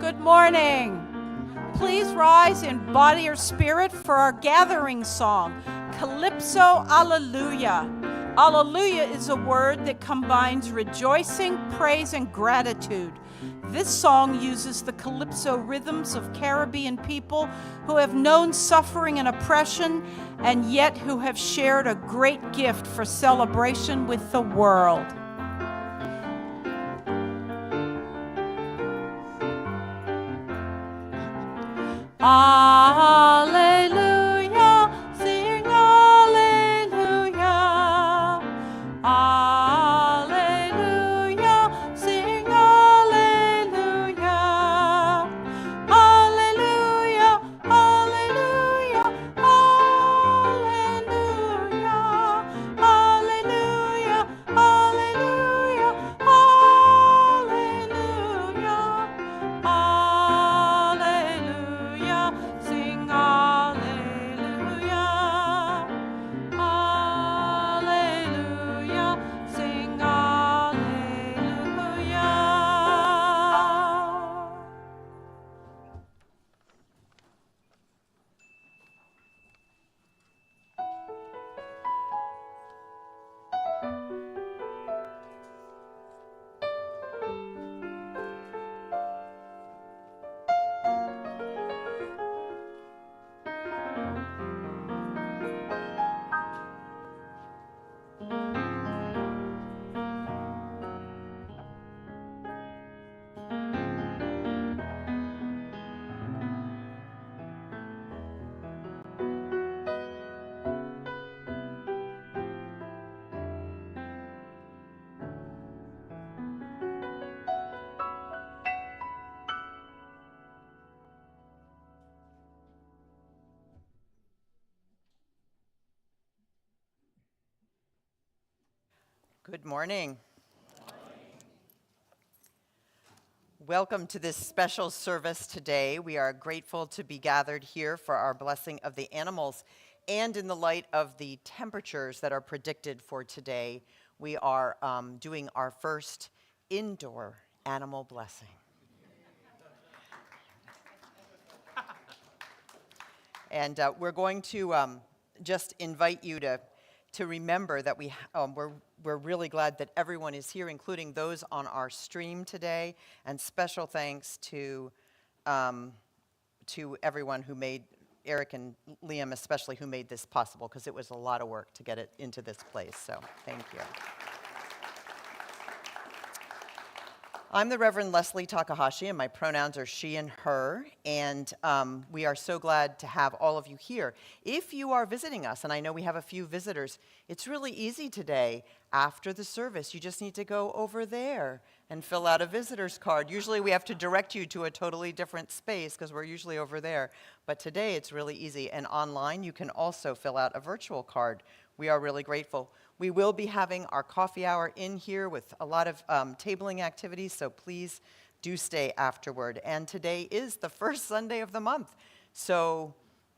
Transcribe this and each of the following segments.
Good morning. Please rise in body or spirit for our gathering song, Calypso Alleluia. Alleluia is a word that combines rejoicing, praise, and gratitude. This song uses the calypso rhythms of Caribbean people who have known suffering and oppression, and yet who have shared a great gift for celebration with the world. Alleluia, sing alleluia. Alleluia, sing alleluia. Alleluia, alleluia. Good morning. Welcome to this special service today. We are grateful to be gathered here for our blessing of the animals, and in the light of the temperatures that are predicted for today, we are doing our first indoor animal blessing. And we're going to just invite you to remember that we're really glad that everyone is here, including those on our stream today. And special thanks to everyone who made, Eric and Liam especially, who made this possible, because it was a lot of work to get it into this place. So thank you. I'm the Reverend Leslie Takahashi, and my pronouns are she and her, and we are so glad to have all of you here. If you are visiting us, and I know we have a few visitors, it's really easy today. After the service, you just need to go over there and fill out a visitor's card. Usually we have to direct you to a totally different space because we're usually over there, but today it's really easy. And online, you can also fill out a virtual card. We are really grateful. We will be having our coffee hour in here with a lot of tabling activities, so please do stay afterward. And today is the first Sunday of the month, so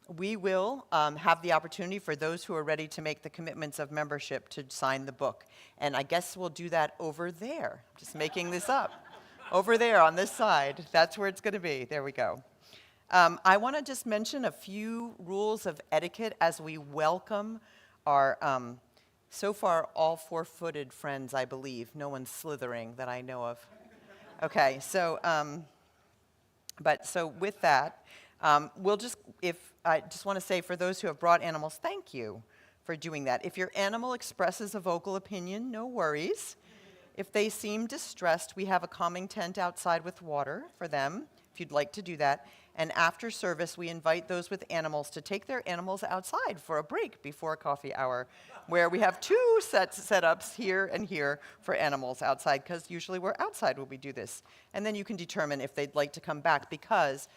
we will have the opportunity for those who are ready to make the commitments of membership to sign the book. And I guess we'll do that over there. Just making this up. Over there on this side. That's where it's going to be. There we go. I want to just mention a few rules of etiquette as we welcome our so far all four-footed friends, I believe. No one's slithering that I know of. Okay, so with that, I just want to say for those who have brought animals, thank you for doing that. If your animal expresses a vocal opinion, no worries. If they seem distressed, we have a calming tent outside with water for them, if you'd like to do that. And after service, we invite those with animals to take their animals outside for a break before coffee hour, where we have two setups here and here for animals outside, because usually we're outside when we do this. And then you can determine if they'd like to come back, because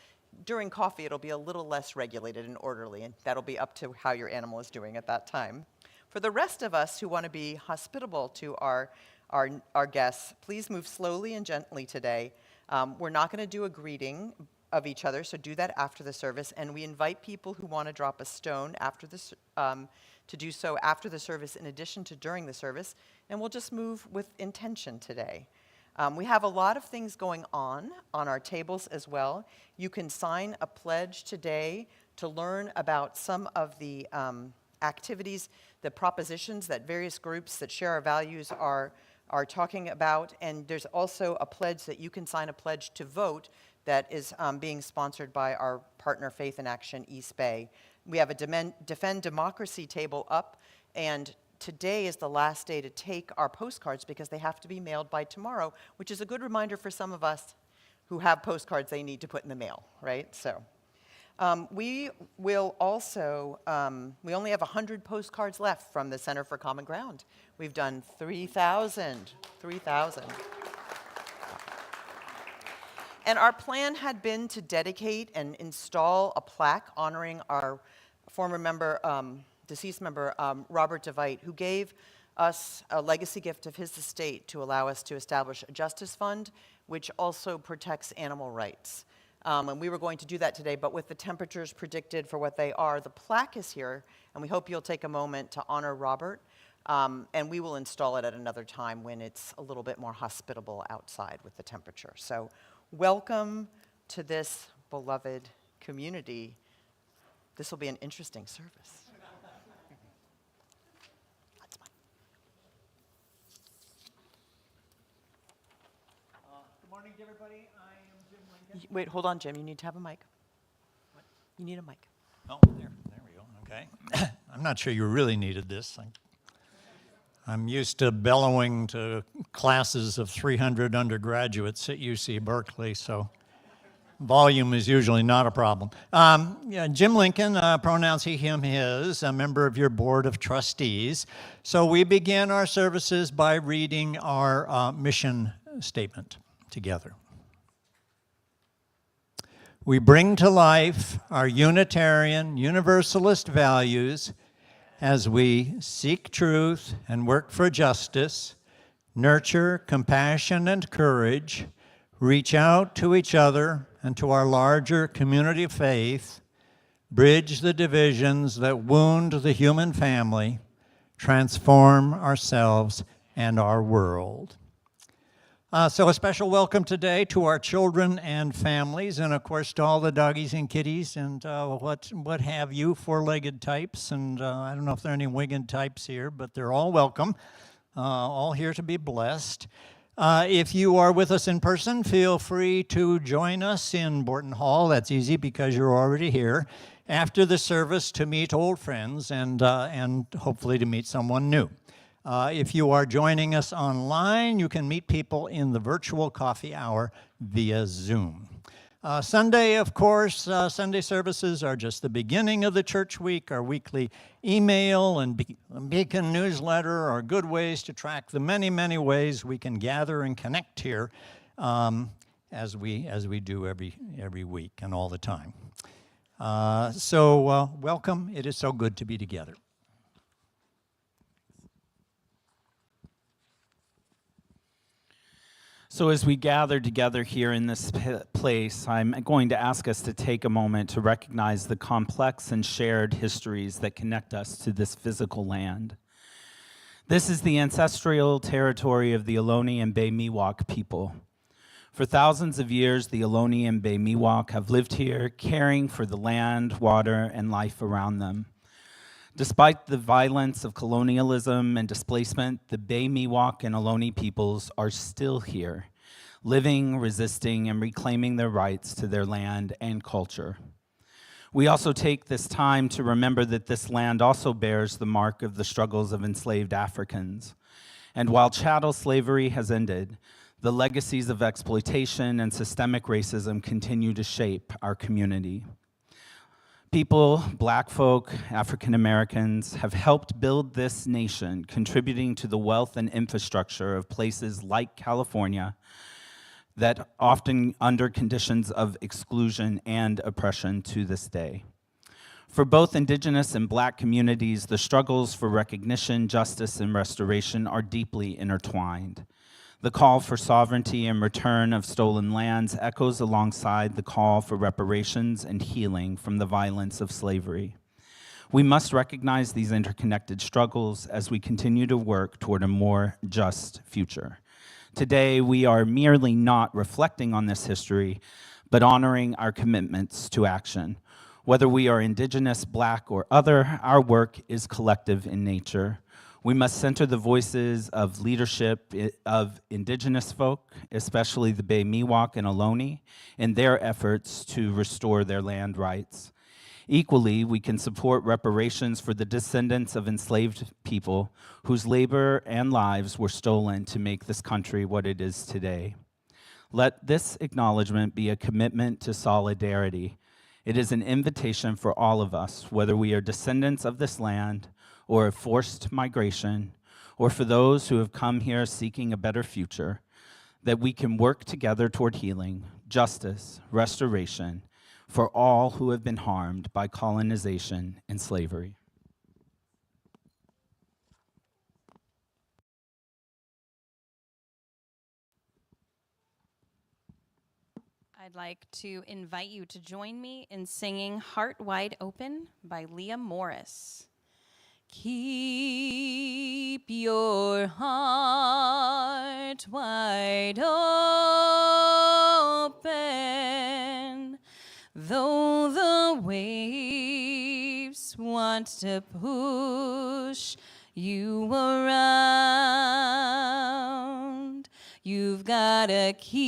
during coffee it'll be a little less regulated and orderly, and that'll be up to how your animal is doing at that time. For the rest of us who want to be hospitable to our guests, please move slowly and gently today. We're not going to do a greeting of each other, so do that after the service, and we invite people who want to drop a stone after this to do so after the service in addition to during the service, and we'll just move with intention today. We have a lot of things going on our tables as well. You can sign a pledge today to learn about some of the activities, the propositions that various groups that share our values are talking about, and there's also a pledge that you can sign, a pledge to vote that is being sponsored by our partner Faith in Action East Bay. We have a Defend Democracy table up, and today is the last day to take our postcards because they have to be mailed by tomorrow, which is a good reminder for some of us who have postcards they need to put in the mail, right? So we will also, we only have 100 postcards left from the Center for Common Ground. We've done 3,000. And our plan had been to dedicate and install a plaque honoring our former member, deceased member, Robert DeVite, who gave us a legacy gift of his estate to allow us to establish a justice fund, which also protects animal rights. And we were going to do that today, but with the temperatures predicted for what they are, the plaque is here, and we hope you'll take a moment to honor Robert, and we will install it at another time when it's a little bit more hospitable outside with the temperature. So welcome to this beloved community. This will be an interesting service. That's mine. Good morning to everybody. I am Jim Lincoln. Wait, hold on, Jim. You need to have a mic. What? You need a mic. Oh, there we go. Okay. I'm not sure you really needed this. I'm used to bellowing to classes of 300 undergraduates at UC Berkeley, so volume is usually not a problem. Jim Lincoln, pronouns he, him, his, a member of your board of trustees. So we begin our services by reading our mission statement together. We bring to life our Unitarian, Universalist values as we seek truth and work for justice, nurture compassion and courage, reach out to each other and to our larger community of faith, bridge the divisions that wound the human family, transform ourselves and our world. So a special welcome today to our children and families, and of course to all the doggies and kitties and what have you, four-legged types, and I don't know if there are any winged types here, but they're all welcome, all here to be blessed. If you are with us in person, feel free to join us in Borton Hall. That's easy because you're already here. After the service to meet old friends and hopefully to meet someone new. If you are joining us online, you can meet people in the virtual coffee hour via Zoom. Sunday, of course, Sunday services are just the beginning of the church week. Our weekly email and Beacon newsletter are good ways to track the many, many ways we can gather and connect here as we do every week and all the time. So welcome. It is so good to be together. So as we gather together here in this place, I'm going to ask us to take a moment to recognize the complex and shared histories that connect us to this physical land. This is the ancestral territory of the Ohlone and Bay Miwok people. For thousands of years, the Ohlone and Bay Miwok have lived here, caring for the land, water, and life around them. Despite the violence of colonialism and displacement, the Bay Miwok and Ohlone peoples are still here, living, resisting, and reclaiming their rights to their land and culture. We also take this time to remember that this land also bears the mark of the struggles of enslaved Africans. And while chattel slavery has ended, the legacies of exploitation and systemic racism continue to shape our community. People, Black folk, African Americans, have helped build this nation, contributing to the wealth and infrastructure of places like California that often under conditions of exclusion and oppression to this day. For both Indigenous and Black communities, the struggles for recognition, justice, and restoration are deeply intertwined. The call for sovereignty and return of stolen lands echoes alongside the call for reparations and healing from the violence of slavery. We must recognize these interconnected struggles as we continue to work toward a more just future. Today, we are merely not reflecting on this history, but honoring our commitments to action. Whether we are Indigenous, Black, or other, our work is collective in nature. We must center the voices of leadership of Indigenous folk, especially the Bay Miwok and Ohlone, in their efforts to restore their land rights. Equally, we can support reparations for the descendants of enslaved people whose labor and lives were stolen to make this country what it is today. Let this acknowledgement be a commitment to solidarity. It is an invitation for all of us, whether we are descendants of this land or of forced migration, or for those who have come here seeking a better future, that we can work together toward healing, justice, restoration for all who have been harmed by colonization and slavery. I'd like to invite you to join me in singing Heart Wide Open by Leah Morris. Keep your heart wide open, though the waves want to push you around. You've gotta keep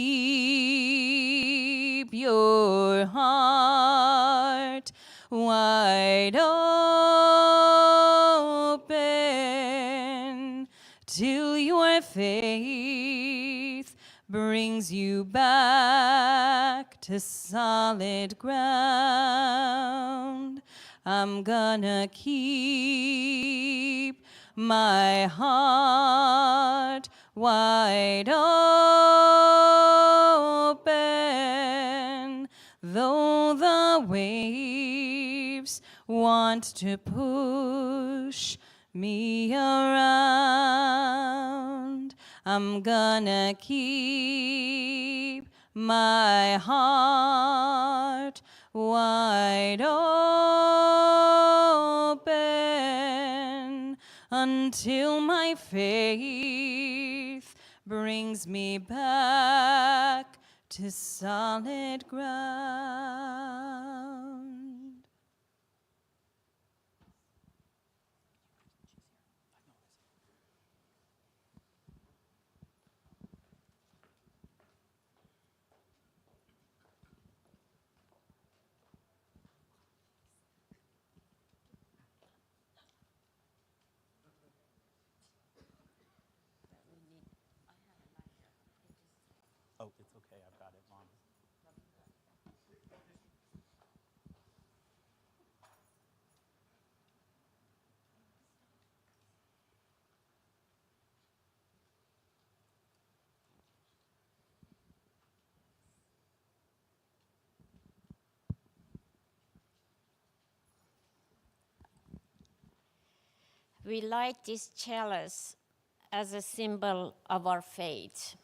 your heart wide open till your faith brings you back to solid ground. I'm gonna keep my heart wide open, though the waves want to push push me around. I'm gonna keep my heart wide open until my faith brings me back to solid ground. Oh, it's okay. I've got it, Mom. We light this chalice as a symbol of our faith.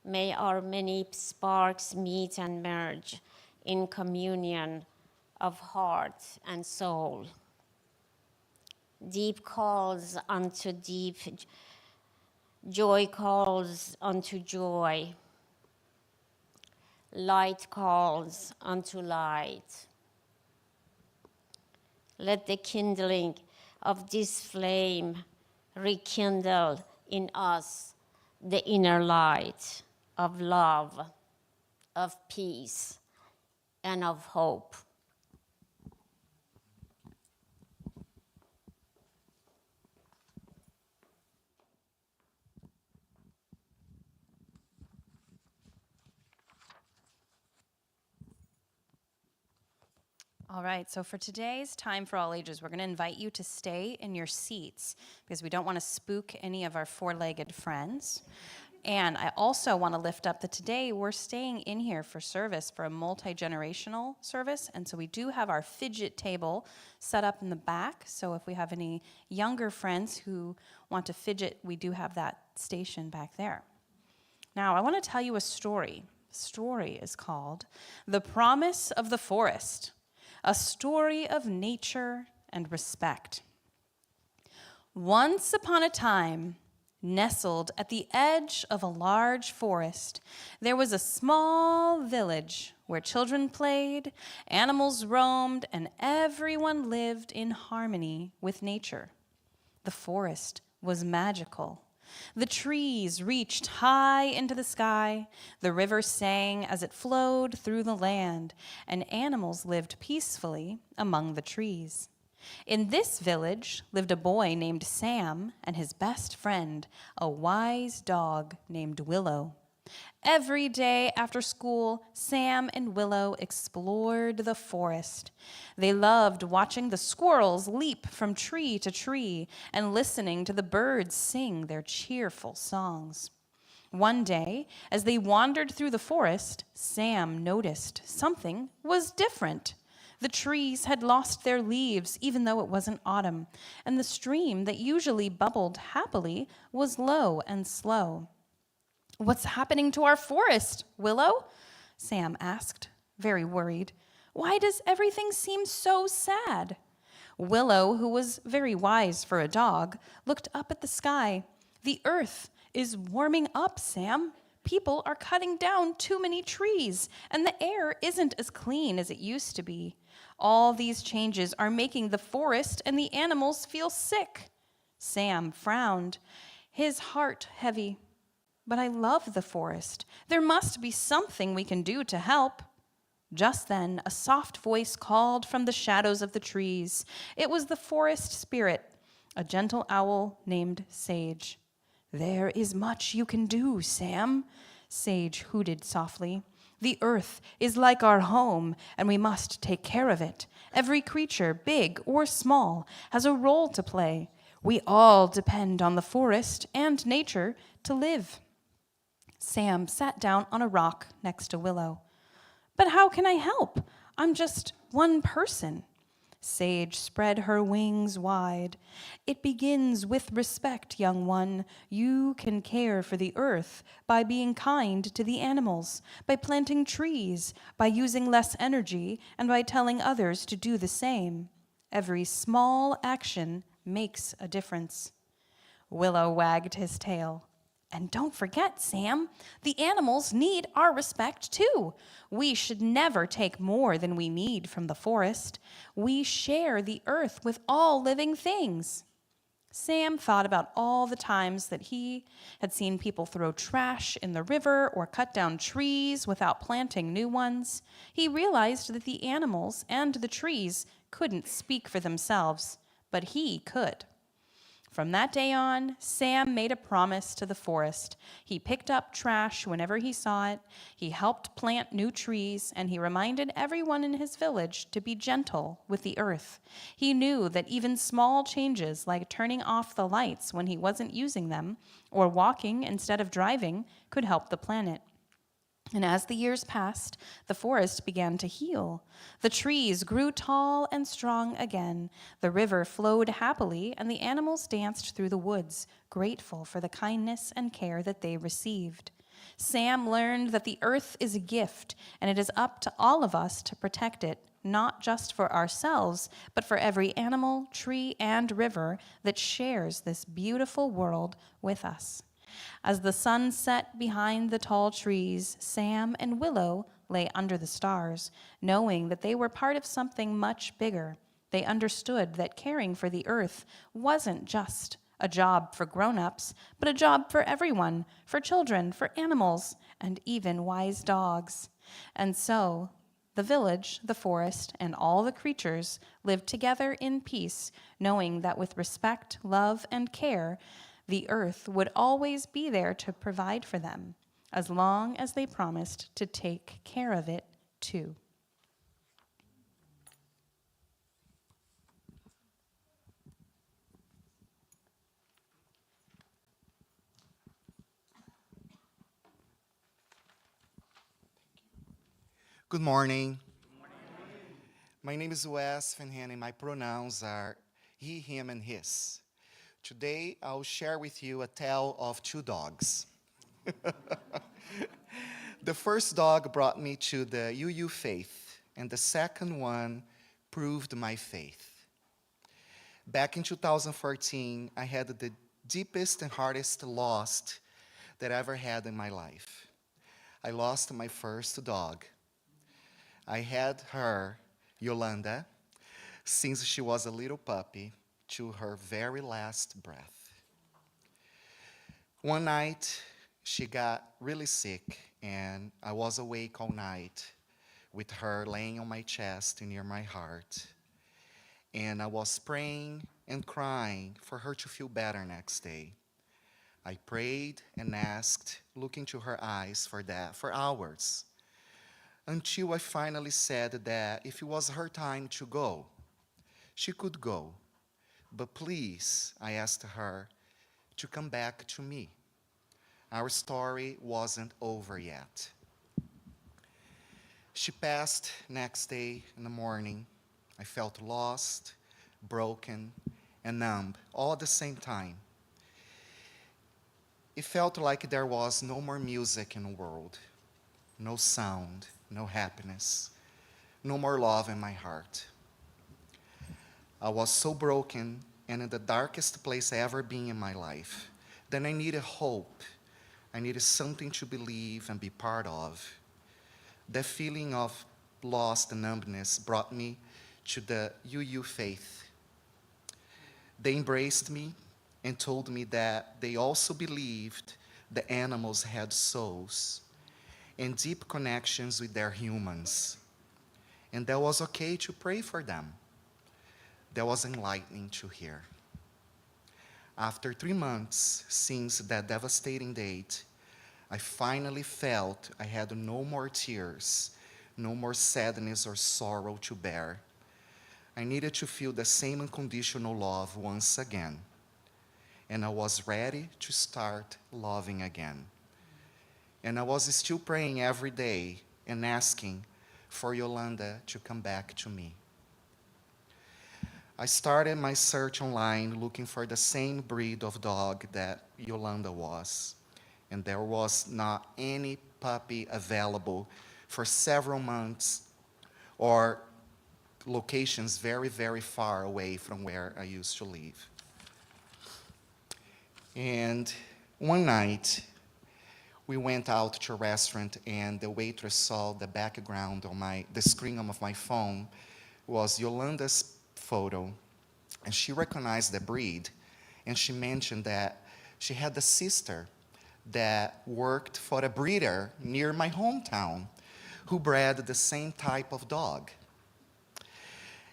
May our many sparks meet and merge in communion of heart and soul. Deep calls unto deep, joy calls unto joy. Light calls unto light. Let the kindling of this flame rekindle in us the inner light of love, of peace, and of hope. All right, so for today's Time for All Ages, we're going to invite you to stay in your seats because we don't want to spook any of our four-legged friends. And I also want to lift up that today we're staying in here for service, for a multi-generational service. And so we do have our fidget table set up in the back. So if we have any younger friends who want to fidget, we do have that station back there. Now, I want to tell you a story. The story is called The Promise of the Forest. A story of nature and respect. Once upon a time, nestled at the edge of a large forest, there was a small village where children played, animals roamed, and everyone lived in harmony with nature. The forest was magical. The trees reached high into the sky, the river sang as it flowed through the land, and animals lived peacefully among the trees. In this village lived a boy named Sam and his best friend, a wise dog named Willow. Every day after school, Sam and Willow explored the forest. They loved watching the squirrels leap from tree to tree and listening to the birds sing their cheerful songs. One day, as they wandered through the forest, Sam noticed something was different. The trees had lost their leaves, even though it wasn't autumn, and the stream that usually bubbled happily was low and slow. "What's happening to our forest, Willow?" Sam asked, very worried. "Why does everything seem so sad?" Willow, who was very wise for a dog, looked up at the sky. "The earth is warming up, Sam. People are cutting down too many trees, and the air isn't as clean as it used to be. All these changes are making the forest and the animals feel sick." Sam frowned, his heart heavy. "But I love the forest. There must be something we can do to help." Just then, a soft voice called from the shadows of the trees. It was the forest spirit, a gentle owl named Sage. "There is much you can do, Sam," Sage hooted softly. "The earth is like our home, and we must take care of it. Every creature, big or small, has a role to play. We all depend on the forest and nature to live." Sam sat down on a rock next to Willow. "But how can I help? I'm just one person." Sage spread her wings wide. It begins with respect, young one. You can care for the earth by being kind to the animals, by planting trees, by using less energy, and by telling others to do the same. Every small action makes a difference. Willow wagged his tail. And don't forget, Sam, the animals need our respect too. We should never take more than we need from the forest. We share the earth with all living things. Sam thought about all the times that he had seen people throw trash in the river or cut down trees without planting new ones. He realized that the animals and the trees couldn't speak for themselves, but he could. From that day on, Sam made a promise to the forest. He picked up trash whenever he saw it, he helped plant new trees, and he reminded everyone in his village to be gentle with the earth. He knew that even small changes like turning off the lights when he wasn't using them or walking instead of driving could help the planet. And as the years passed, the forest began to heal. The trees grew tall and strong again. The river flowed happily, and the animals danced through the woods, grateful for the kindness and care that they received. Sam learned that the earth is a gift, and it is up to all of us to protect it, not just for ourselves, but for every animal, tree, and river that shares this beautiful world with us. As the sun set behind the tall trees, Sam and Willow lay under the stars, knowing that they were part of something much bigger. They understood that caring for the earth wasn't just a job for grown-ups, but a job for everyone, for children, for animals, and even wise dogs. And so, the village, the forest, and all the creatures lived together in peace, knowing that with respect, love, and care, the earth would always be there to provide for them, as long as they promised to take care of it too. Good morning. My name is Wes Finhan, and my pronouns are he, him, and his. Today, I'll share with you a tale of two dogs. The first dog brought me to the UU faith, and the second one proved my faith. Back in 2014, I had the deepest and hardest loss that I ever had in my life. I lost my first dog. I had her, Yolanda, since she was a little puppy, to her very last breath. One night, she got really sick, and I was awake all night with her laying on my chest near my heart. And I was praying and crying for her to feel better next day. I prayed and asked, looking to her eyes for hours, until I finally said that if it was her time to go, she could go. But please, I asked her to come back to me. Our story wasn't over yet. She passed next day in the morning. I felt lost, broken, and numb all at the same time. It felt like there was no more music in the world, no sound, no happiness, no more love in my heart. I was so broken and in the darkest place I ever been in my life. Then I needed hope. I needed something to believe and be part of. That feeling of lost and numbness brought me to the UU faith. They embraced me and told me that they also believed the animals had souls and deep connections with their humans. And that was okay to pray for them. That was enlightening to hear. After 3 months since that devastating date, I finally felt I had no more tears, no more sadness or sorrow to bear. I needed to feel the same unconditional love once again. And I was ready to start loving again. And I was still praying every day and asking for Yolanda to come back to me. I started my search online looking for the same breed of dog that Yolanda was, and there was not any puppy available for several months or locations very, very far away from where I used to live. And one night, we went out to a restaurant, and the waitress saw the background on the screen of my phone was Yolanda's photo, and she recognized the breed, and she mentioned that she had a sister that worked for a breeder near my hometown who bred the same type of dog.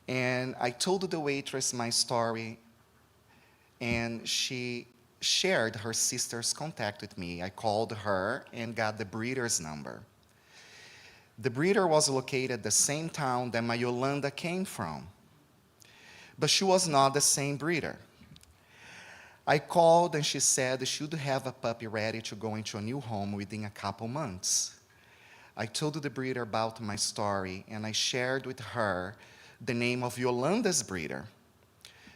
And I told the waitress my story, and she shared her sister's contact with me. I called her and got the breeder's number. The breeder was located the same town that my Yolanda came from, but she was not the same breeder. I called and she said she would have a puppy ready to go into a new home within a couple months. I told the breeder about my story, and I shared with her the name of Yolanda's breeder.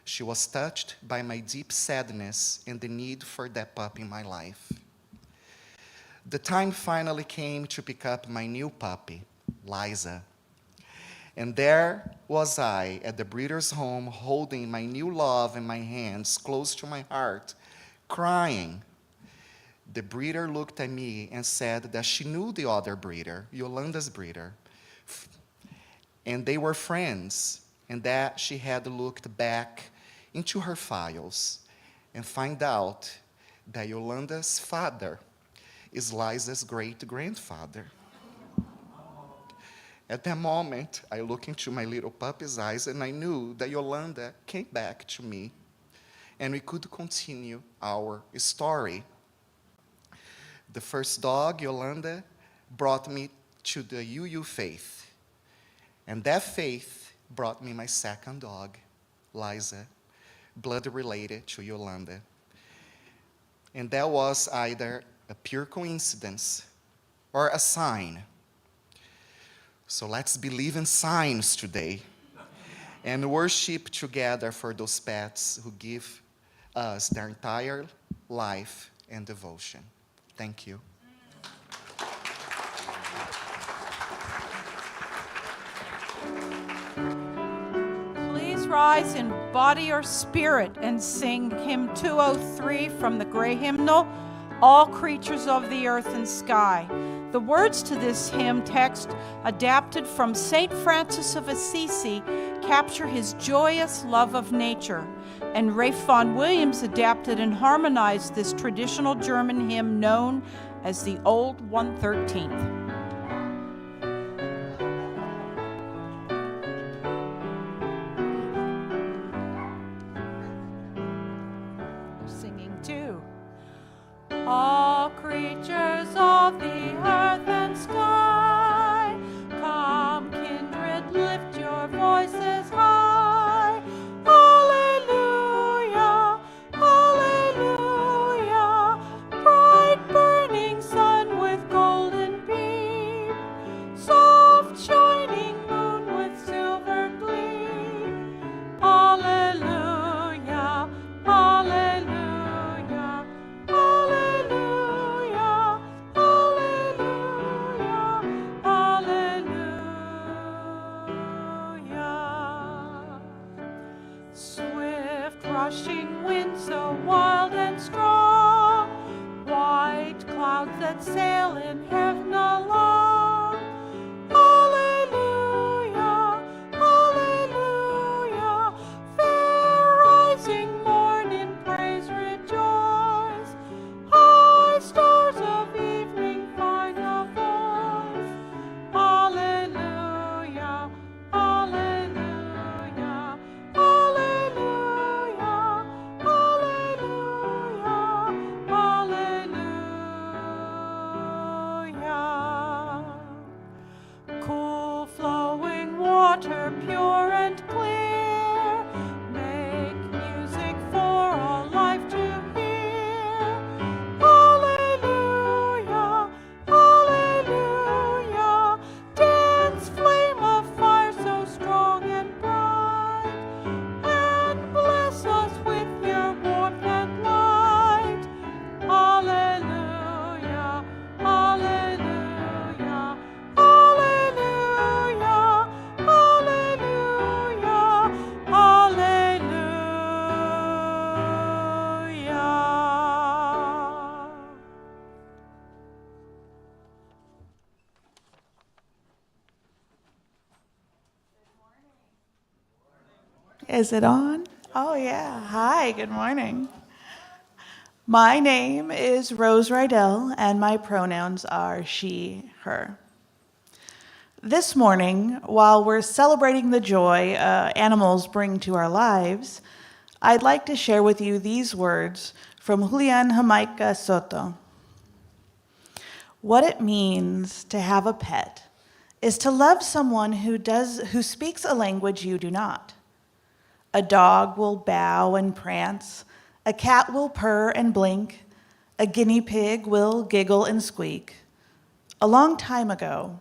She was touched by my deep sadness and the need for that puppy in my life. The time finally came to pick up my new puppy, Liza. And there was I at the breeder's home, holding my new love in my hands close to my heart, crying. The breeder looked at me and said that she knew the other breeder, Yolanda's breeder, and they were friends, and that she had looked back into her files and find out that Yolanda's father is Liza's great-grandfather. At that moment, I looked into my little puppy's eyes, and I knew that Yolanda came back to me, and we could continue our story. The first dog, Yolanda, brought me to the UU faith, and that faith brought me my second dog, Liza, blood-related to Yolanda. And that was either a pure coincidence or a sign. So let's believe in signs today and worship together for those pets who give us their entire life and devotion. Thank you. Please rise in body or spirit and sing hymn 203 from the Gray Hymnal, All Creatures of the Earth and Sky. The words to this hymn text, adapted from St. Francis of Assisi, capture his joyous love of nature, and Ralph Vaughan Williams adapted and harmonized this traditional German hymn known as the Old 113th. Singing too. All creatures of the earth and sky, come kindred, lift your voices high. Alleluia, alleluia, bright burning sun with golden beam, soft shining moon with silver gleam. Alleluia, alleluia. Rushing wind so wild and strong, white clouds that sail in heaven along. Alleluia, alleluia, fair rising morn in praise rejoice. High stars of evening find a voice. Alleluia, alleluia, alleluia. Alleluia, alleluia. Is it on? Oh, yeah. Hi, good morning. My name is Rose Rydell, and my pronouns are she, her. This morning, while we're celebrating the joy animals bring to our lives, I'd like to share with you these words from Julian Jamaica Soto. What it means to have a pet is to love someone who speaks a language you do not. A dog will bow and prance, a cat will purr and blink, a guinea pig will giggle and squeak. A long time ago,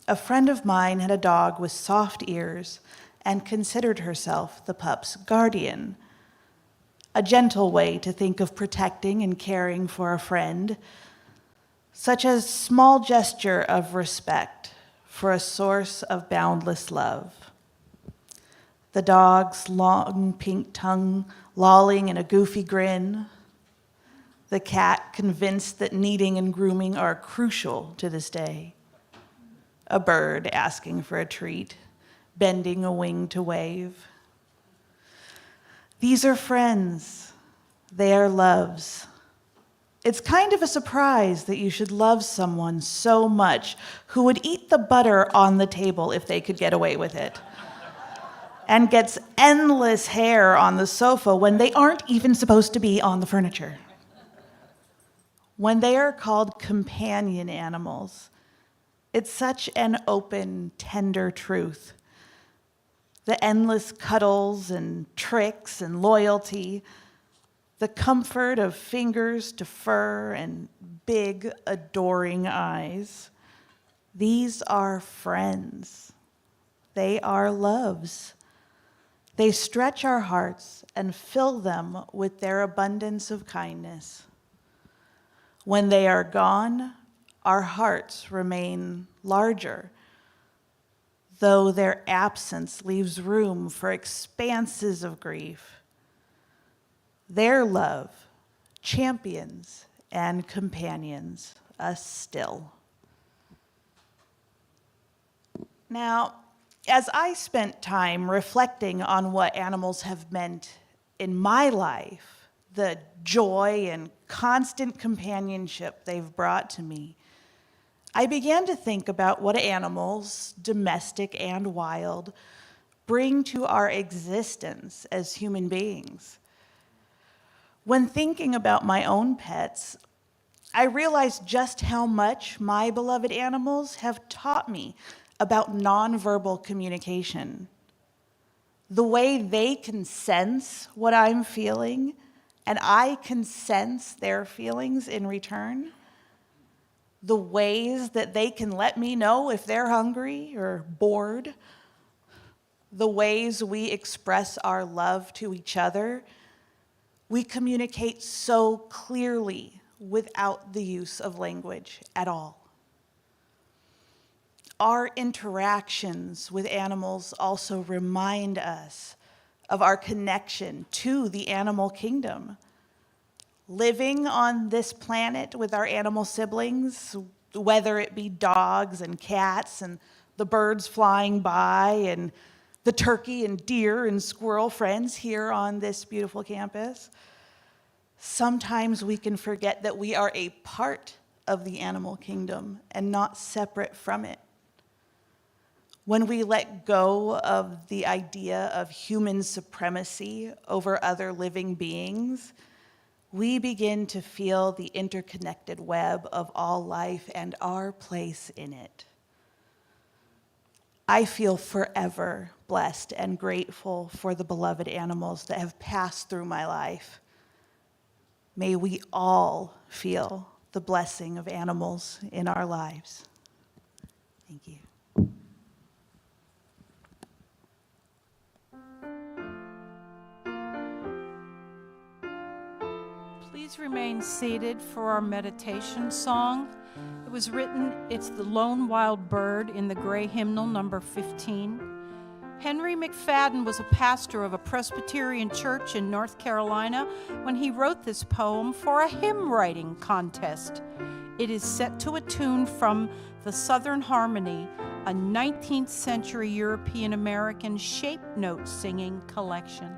a friend of mine had a dog with soft ears and considered herself the pup's guardian. A gentle way to think of protecting and caring for a friend, such as small gesture of respect for a source of boundless love. The dog's long pink tongue lolling in a goofy grin. The cat convinced that kneading and grooming are crucial to this day. A bird asking for a treat, bending a wing to wave. These are friends. They are loves. It's kind of a surprise that you should love someone so much who would eat the butter on the table if they could get away with it, and gets endless hair on the sofa when they aren't even supposed to be on the furniture. When they are called companion animals, it's such an open, tender truth. The endless cuddles and tricks and loyalty, the comfort of fingers to fur and big, adoring eyes. These are friends. They are loves. They stretch our hearts and fill them with their abundance of kindness. When they are gone, our hearts remain larger, though their absence leaves room for expanses of grief. Their love champions and companions us still. Now, as I spent time reflecting on what animals have meant in my life, the joy and constant companionship they've brought to me, I began to think about what animals, domestic and wild, bring to our existence as human beings. When thinking about my own pets, I realized just how much my beloved animals have taught me about nonverbal communication. The way they can sense what I'm feeling, and I can sense their feelings in return. The ways that they can let me know if they're hungry or bored. The ways we express our love to each other. We communicate so clearly without the use of language at all. Our interactions with animals also remind us of our connection to the animal kingdom. Living on this planet with our animal siblings, whether it be dogs and cats and the birds flying by and the turkey and deer and squirrel friends here on this beautiful campus, sometimes we can forget that we are a part of the animal kingdom and not separate from it. When we let go of the idea of human supremacy over other living beings, we begin to feel the interconnected web of all life and our place in it. I feel forever blessed and grateful for the beloved animals that have passed through my life. May we all feel the blessing of animals in our lives. Thank you. Please remain seated for our meditation song. It was written, it's the Lone Wild Bird in the Gray Hymnal, number 15. Henry McFadden was a pastor of a Presbyterian church in North Carolina when he wrote this poem for a hymn writing contest. It is set to a tune from the Southern Harmony, a 19th century European American shape note singing collection.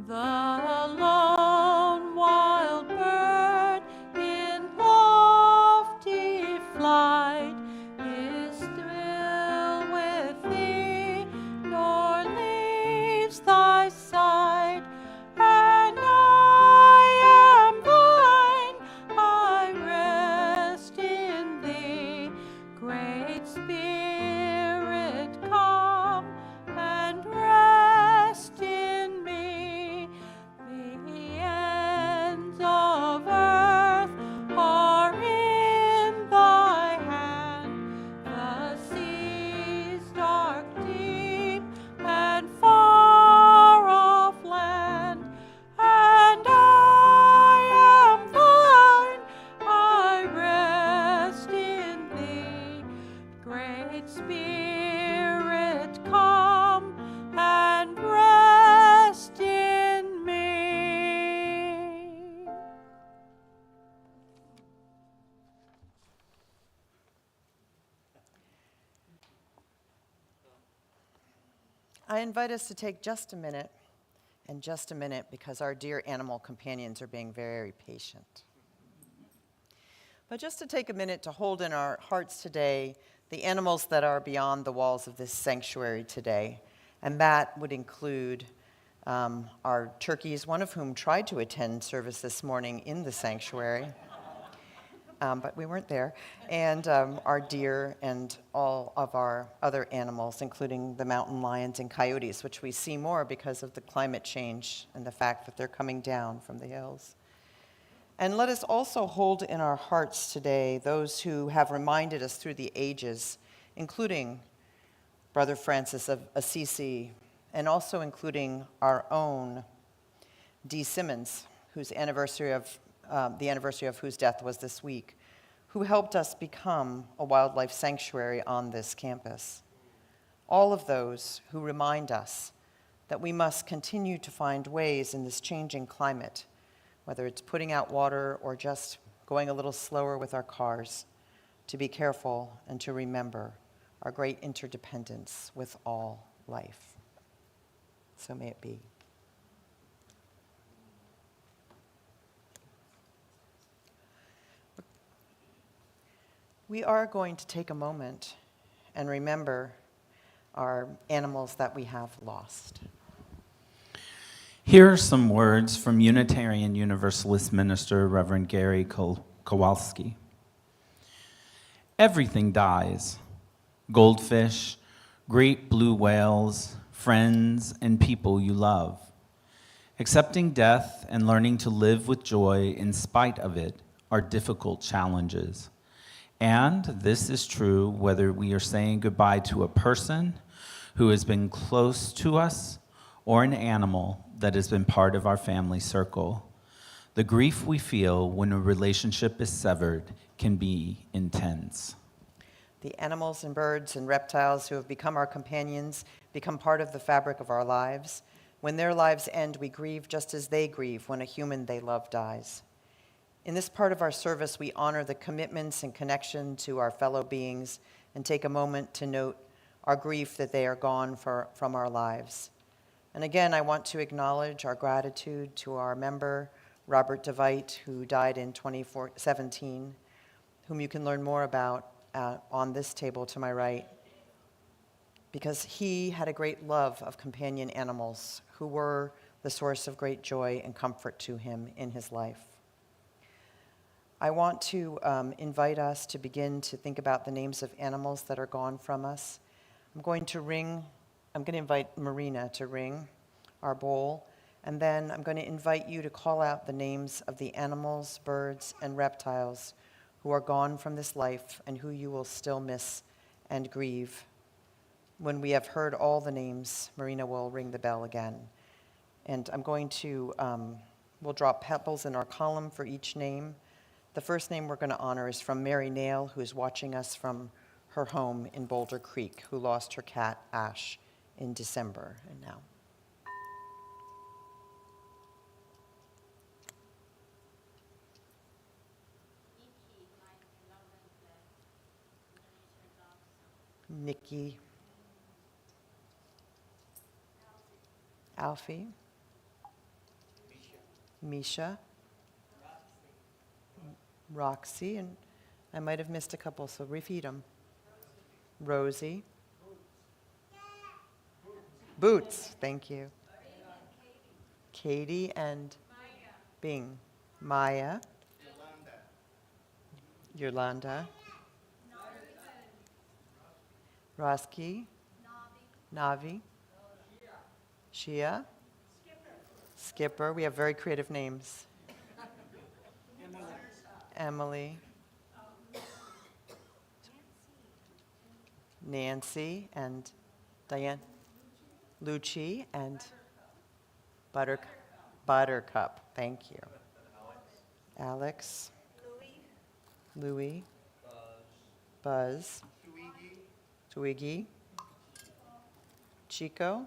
The lone wild bird in lofty flight is still with thee, nor leaves thy side. And I am thine, I rest in thee. Great Spirit, come and rest in me. The ends of earth are in thy hand, the seas dark, deep, and far off land. And I am thine, I rest in thee. Great Spirit, come and rest in me. I invite us to take just a minute, and just a minute, because our dear animal companions are being very patient. But just to take a minute to hold in our hearts today the animals that are beyond the walls of this sanctuary today. And that would include our turkeys, one of whom tried to attend service this morning in the sanctuary. But we weren't there, and our deer and all of our other animals, including the mountain lions and coyotes, which we see more because of the climate change and the fact that they're coming down from the hills. And let us also hold in our hearts today those who have reminded us through the ages, including Brother Francis of Assisi, and also including our own Dee Simmons, whose anniversary of the anniversary of whose death was this week, who helped us become a wildlife sanctuary on this campus. All of those who remind us that we must continue to find ways in this changing climate, whether it's putting out water or just going a little slower with our cars, to be careful and to remember our great interdependence with all life. So may it be. We are going to take a moment and remember our animals that we have lost. Here are some words from Unitarian Universalist minister Reverend Gary Kowalski. Everything dies. Goldfish, great blue whales, friends, and people you love. Accepting death and learning to live with joy in spite of it are difficult challenges. And this is true whether we are saying goodbye to a person who has been close to us or an animal that has been part of our family circle. The grief we feel when a relationship is severed can be intense. The animals and birds and reptiles who have become our companions become part of the fabric of our lives. When their lives end, we grieve just as they grieve when a human they love dies. In this part of our service, we honor the commitments and connection to our fellow beings and take a moment to note our grief that they are gone from our lives. And again, I want to acknowledge our gratitude to our member, Robert DeVite, who died in 2017, whom you can learn more about on this table to my right, because he had a great love of companion animals who were the source of great joy and comfort to him in his life. I want to invite us to begin to think about the names of animals that are gone from us. I'm going to invite Marina to ring our bowl, and then I'm going to invite you to call out the names of the animals, birds, and reptiles who are gone from this life and who you will still miss and grieve. When we have heard all the names, Marina will ring the bell again. And I'm going to, we'll drop pebbles in our column for each name. The first name we're going to honor is from Mary Nail, who is watching us from her home in Boulder Creek, who lost her cat, Ash, in December. And now. Nikki. Alfie. Misha. Roxy, and I might have missed a couple, so repeat them. Rosie. Boots, thank you. Katie and Bing. Maya. Yolanda. Roski. Navi. Shia. Skipper. We have very creative names. Emily. Nancy and Diane. Lucci and Buttercup. Thank you. Alex. Louis. Buzz. Twiggy. Chico.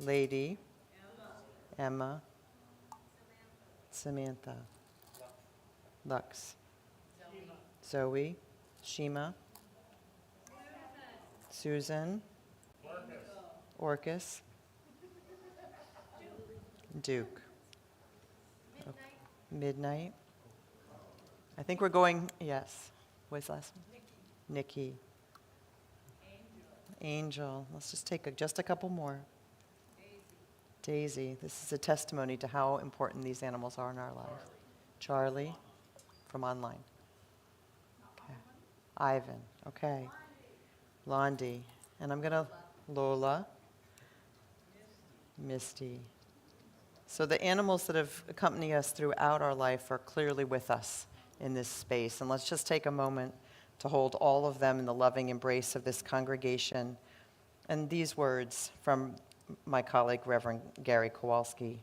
Lady. Emma. Samantha. Lux. Zoe. Shima. Susan. Orcus. Duke. Midnight. I think we're going, yes. What's the last one? Nikki. Angel. Let's just take just a couple more. Daisy. This is a testimony to how important these animals are in our life. Charlie from online. Okay. Ivan. Okay. Blondie. And I'm going to, Lola. Misty. So the animals that have accompanied us throughout our life are clearly with us in this space. And let's just take a moment to hold all of them in the loving embrace of this congregation. And these words from my colleague, Reverend Gary Kowalski.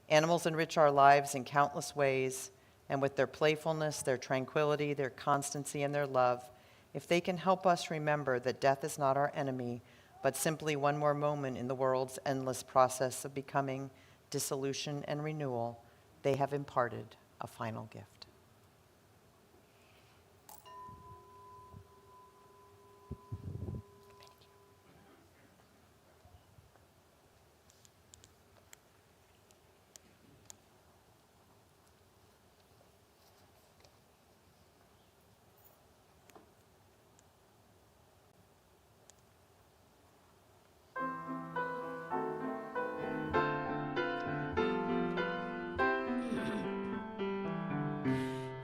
Animals enrich our lives in countless ways, and with their playfulness, their tranquility, their constancy, and their love, if they can help us remember that death is not our enemy, but simply one more moment in the world's endless process of becoming, dissolution, and renewal, they have imparted a final gift.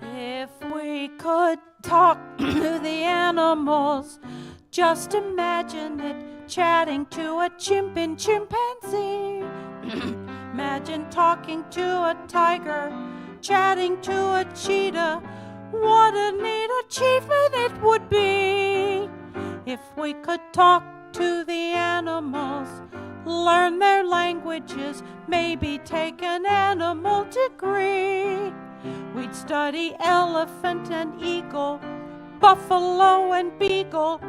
If we could talk to the animals, just imagine it chatting to a chimpanzee. Imagine talking to a tiger, chatting to a cheetah. What a neat achievement it would be if we could talk to the animals, learn their languages, maybe take an animal degree. We'd study elephant and eagle, buffalo and beagle,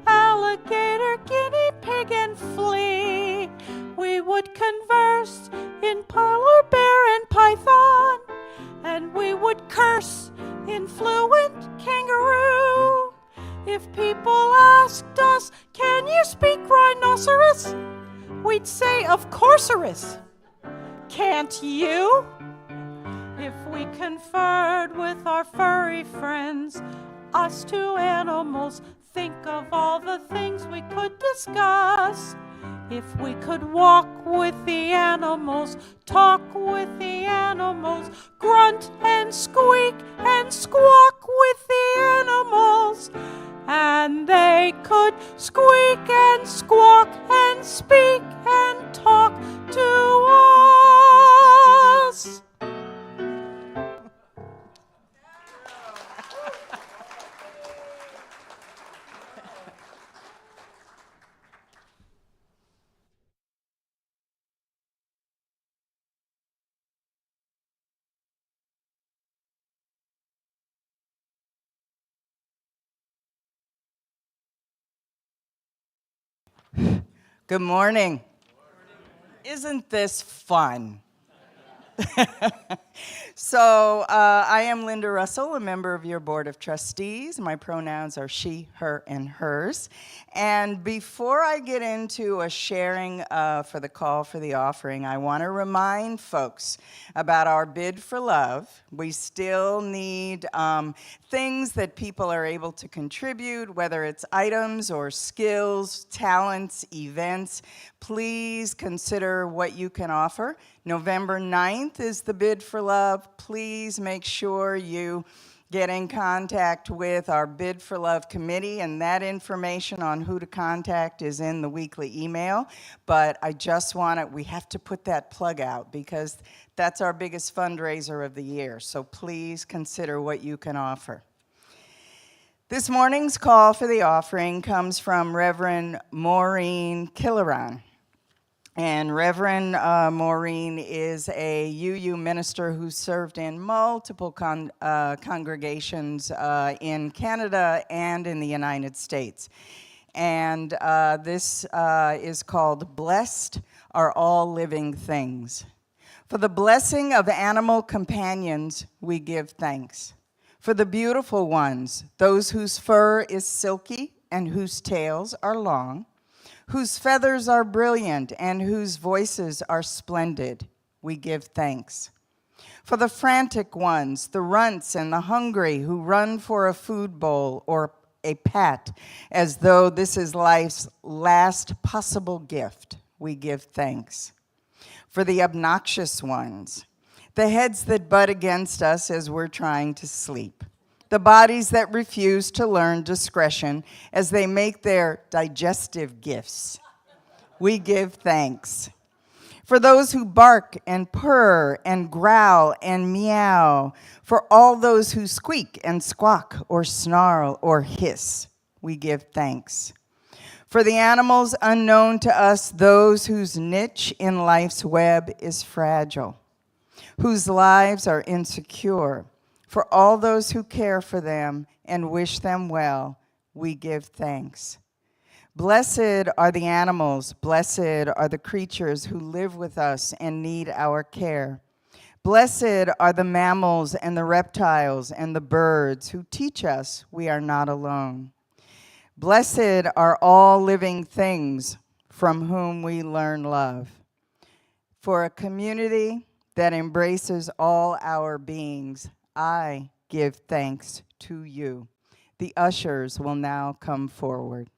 alligator, guinea pig, and flea. We would converse in polar bear and python, and we would curse in fluent kangaroo. If people asked us, "Can you speak rhinoceros?" we'd say, "Of course-erous." Can't you? If we conferred with our furry friends, us two animals, think of all the things we could discuss. If we could walk with the animals, talk with the animals, grunt and squeak and squawk with the animals, and they could squeak and squawk and speak and talk to us. Good morning. Isn't this fun? So I am Linda Russell, a member of your Board of Trustees. My pronouns are she, her, and hers. And before I get into a sharing for the call for the offering, I want to remind folks about our bid for love. We still need things that people are able to contribute, whether it's items or skills, talents, events. Please consider what you can offer. November 9th is the bid for love. Please make sure you get in contact with our Bid for Love committee, and that information on who to contact is in the weekly email. But I just we have to put that plug out because that's our biggest fundraiser of the year. So please consider what you can offer. This morning's call for the offering comes from Reverend Maureen Killeran. And Reverend Maureen is a UU minister who served in multiple congregations in Canada and in the United States. And this is called Blessed Are All Living Things. For the blessing of animal companions, we give thanks. For the beautiful ones, those whose fur is silky and whose tails are long, whose feathers are brilliant and whose voices are splendid, we give thanks. For the frantic ones, the runts and the hungry who run for a food bowl or a pat as though this is life's last possible gift, we give thanks. For the obnoxious ones, the heads that butt against us as we're trying to sleep, the bodies that refuse to learn discretion as they make their digestive gifts, we give thanks. For those who bark and purr and growl and meow, for all those who squeak and squawk or snarl or hiss, we give thanks. For the animals unknown to us, those whose niche in life's web is fragile, whose lives are insecure, for all those who care for them and wish them well, we give thanks. Blessed are the animals, blessed are the creatures who live with us and need our care. Blessed are the mammals and the reptiles and the birds who teach us we are not alone. Blessed are all living things from whom we learn love. For a community that embraces all our beings, I give thanks to you. The ushers will now come forward.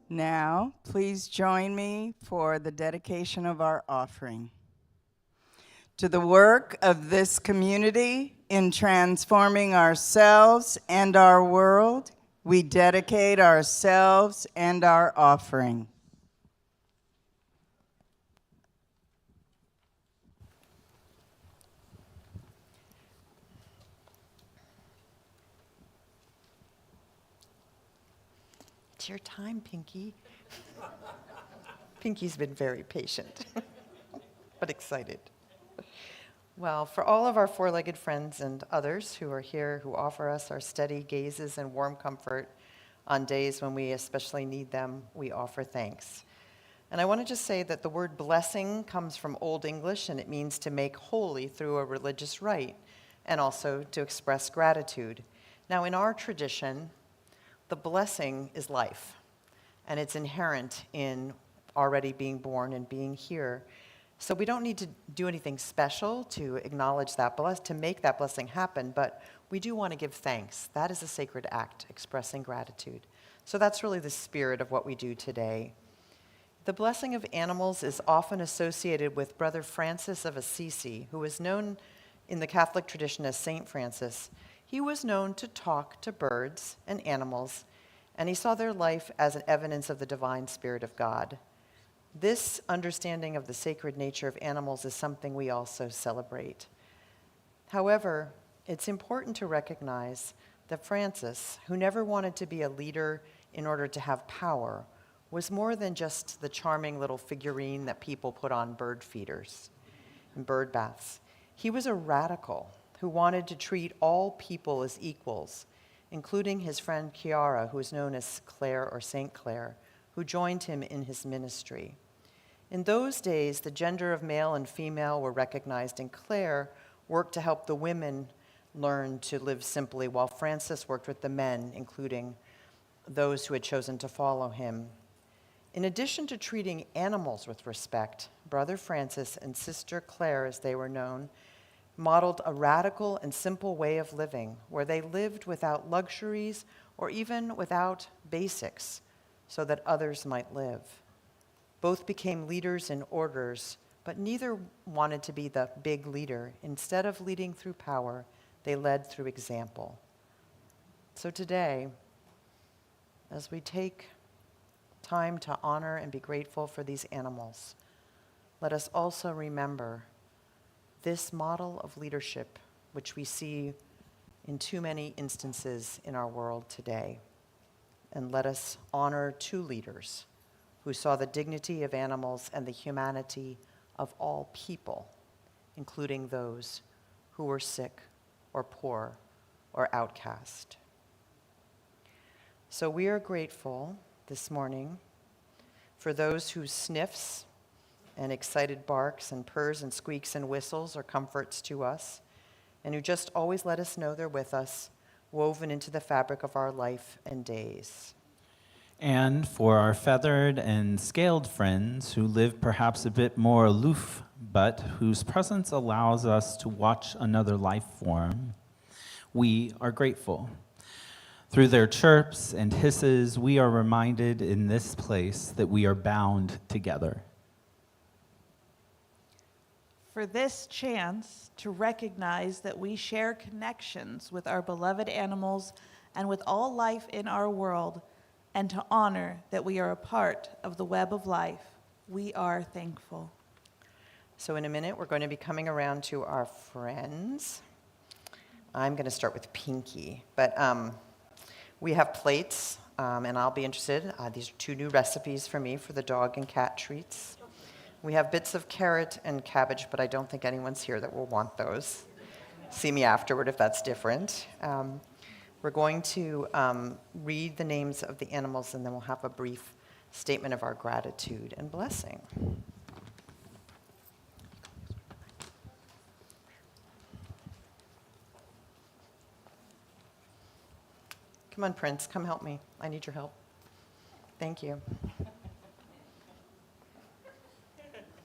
Now, please join me for the dedication of our offering. To the work of this community in transforming ourselves and our world, we dedicate ourselves and our offering. It's your time, Pinky. Pinky's been very patient, but excited. Well, for all of our four-legged friends and others who are here who offer us our steady gazes and warm comfort on days when we especially need them, we offer thanks. And I want to just say that the word blessing comes from Old English, and it means to make holy through a religious rite, and also to express gratitude. Now, in our tradition, the blessing is life, and it's inherent in already being born and being here. So we don't need to do anything special to acknowledge that to make that blessing happen, but we do want to give thanks. That is a sacred act, expressing gratitude. So that's really the spirit of what we do today. The blessing of animals is often associated with Brother Francis of Assisi, who is known in the Catholic tradition as Saint Francis. He was known to talk to birds and animals, and he saw their life as an evidence of the divine spirit of God. This understanding of the sacred nature of animals is something we also celebrate. However, it's important to recognize that Francis, who never wanted to be a leader in order to have power, was more than just the charming little figurine that people put on bird feeders and bird baths. He was a radical who wanted to treat all people as equals, including his friend Chiara, who is known as Clare or Saint Clare, who joined him in his ministry. In those days, the gender of male and female were recognized, and Clare worked to help the women learn to live simply, while Francis worked with the men, including those who had chosen to follow him. In addition to treating animals with respect, Brother Francis and Sister Clare, as they were known, modeled a radical and simple way of living, where they lived without luxuries or even without basics, so that others might live. Both became leaders in orders, but neither wanted to be the big leader. Instead of leading through power, they led through example. So today, as we take time to honor and be grateful for these animals, let us also remember this model of leadership, which we see in too many instances in our world today. And let us honor two leaders who saw the dignity of animals and the humanity of all people, including those who were sick or poor or outcast. So we are grateful this morning for those whose sniffs and excited barks and purrs and squeaks and whistles are comforts to us, and who just always let us know they're with us, woven into the fabric of our life and days. And for our feathered and scaled friends who live perhaps a bit more aloof, but whose presence allows us to watch another life form, we are grateful. Through their chirps and hisses, we are reminded in this place that we are bound together. For this chance to recognize that we share connections with our beloved animals and with all life in our world, and to honor that we are a part of the web of life, we are thankful. So in a minute, we're going to be coming around to our friends. I'm going to start with Pinky, but we have plates, and I'll be interested. These are 2 new recipes for me for the dog and cat treats. We have bits of carrot and cabbage, but I don't think anyone's here that will want those. See me afterward if that's different. We're going to read the names of the animals, and then we'll have a brief statement of our gratitude and blessing. Come on, Prince, come help me. I need your help. Thank you.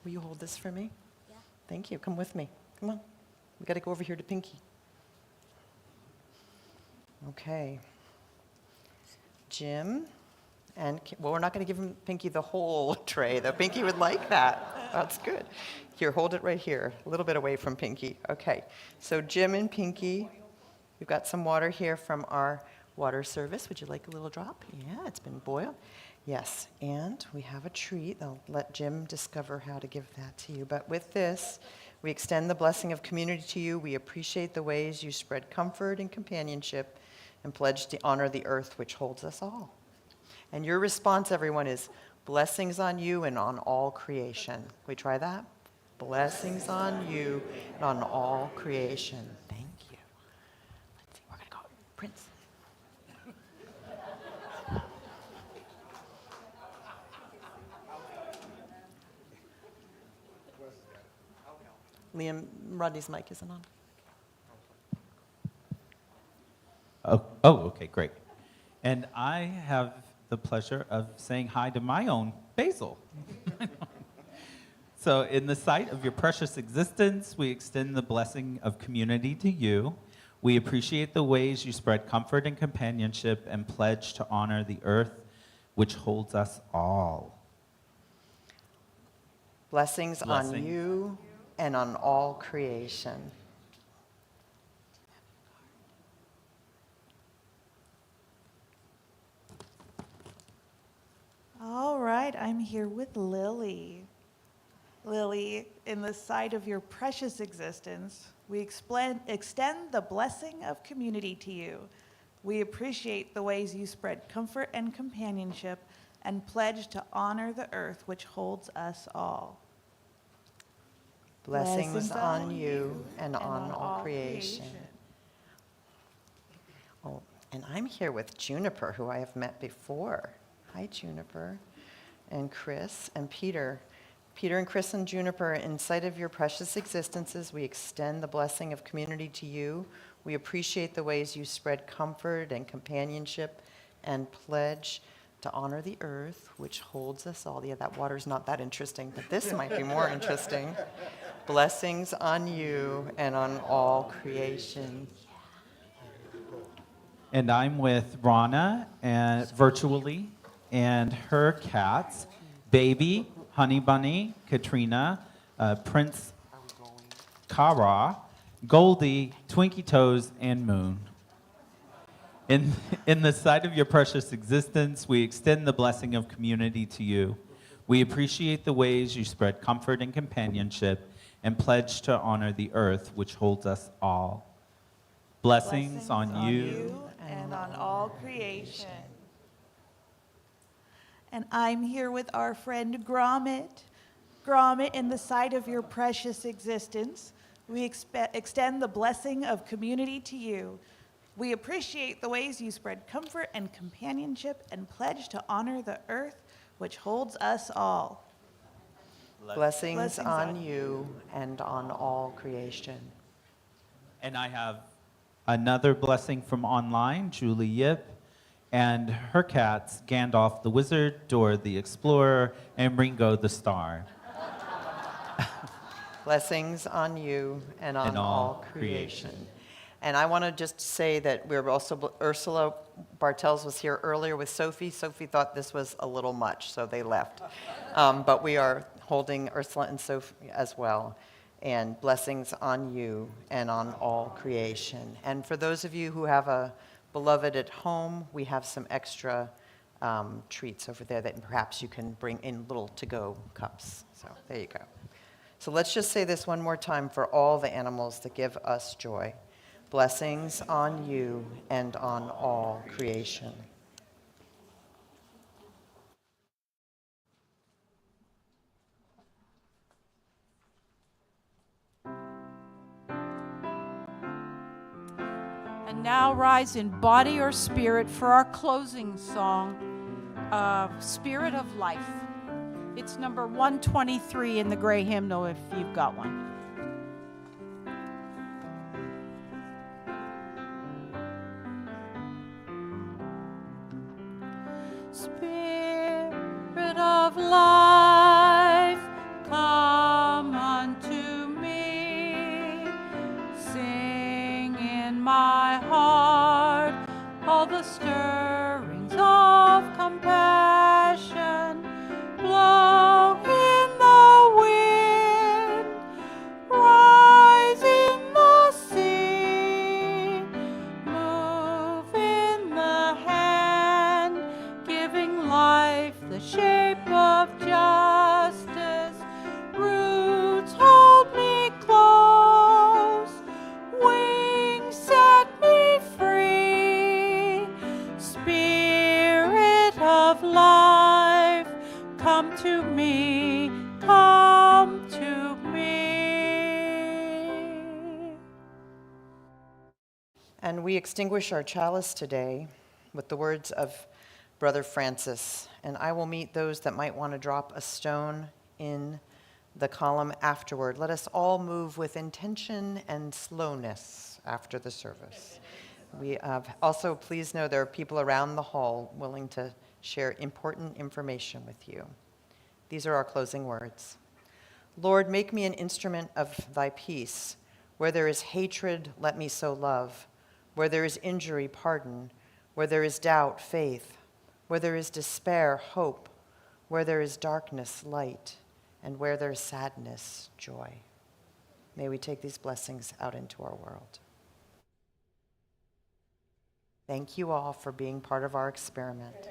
Will you hold this for me? Yeah. Thank you. Come with me. Come on. We got to go over here to Pinky. Okay. Jim And, well, we're not going to give Pinky the whole tray, though. Pinky would like that. That's good. Here, hold it right here, a little bit away from Pinky. Okay, so Jim and Pinky, we've got some water here from our water service. Would you like a little drop? Yeah, it's been boiled. Yes, and we have a treat. I'll let Jim discover how to give that to you. But with this, we extend the blessing of community to you. We appreciate the ways you spread comfort and companionship and pledge to honor the earth which holds us all. And your response, everyone, is blessings on you and on all creation. Can we try that? Blessings on you and on all creation. Thank you. Let's see, we're going to go. Prince. Liam, Rodney's mic isn't on. Oh, okay, great. And I have the pleasure of saying hi to my own Basil. So in the sight of your precious existence, we extend the blessing of community to you. We appreciate the ways you spread comfort and companionship and pledge to honor the earth which holds us all. Blessings on you and on all creation. All right, I'm here with Lily. Lily, in the sight of your precious existence, we extend the blessing of community to you. We appreciate the ways you spread comfort and companionship and pledge to honor the earth which holds us all. Blessings on you and on all creation. Oh, and I'm here with Juniper, who I have met before. Hi, Juniper, and Chris and Peter. Peter and Chris and Juniper, in sight of your precious existences, we extend the blessing of community to you. We appreciate the ways you spread comfort and companionship and pledge to honor the earth, which holds us all. Yeah, that water's not that interesting, but this might be more interesting. Blessings on you and on all creation. And I'm with Rana and virtually, and her cats, Baby, Honey Bunny, Katrina, Prince Kara, Goldie, Twinkie Toes, and Moon. In the sight of your precious existence, we extend the blessing of community to you. We appreciate the ways you spread comfort and companionship and pledge to honor the earth which holds us all. Blessings on you and on all creation. And I'm here with our friend Gromit. Gromit, in the sight of your precious existence, we extend the blessing of community to you. We appreciate the ways you spread comfort and companionship and pledge to honor the earth which holds us all. Blessings on you and on all creation. And I have another blessing from online, Julie Yip, and her cats, Gandalf the Wizard, Dora the Explorer, and Ringo the Star. Blessings on you and on all creation. And I want to just say that we're also, Ursula Bartels was here earlier with Sophie. Sophie thought this was a little much, so they left. But we are holding Ursula and Sophie as well. And blessings on you and on all creation. And for those of you who have a beloved at home, we have some extra treats over there that perhaps you can bring in little to-go cups. So there you go. So let's just say this one more time for all the animals that give us joy. Blessings on you and on all creation. And now rise in body or spirit for our closing song, Spirit of Life. It's number 123 in the gray hymnal if you've got one. Spirit of life, come unto me. Sing in my heart all the stirrings of compassion. of life, come to me, come to me. And we extinguish our chalice today with the words of Brother Francis, and I will meet those that might want to drop a stone in the column afterward. Let us all move with intention and slowness after the service. We also, please know there are people around the hall willing to share important information with you. These are our closing words. Lord, make me an instrument of thy peace. Where there is hatred, let me sow love. Where there is injury, pardon. Where there is doubt, faith. Where there is despair, hope. Where there is darkness, light. And where there is sadness, joy. May we take these blessings out into our world. Thank you all for being part of our experiment.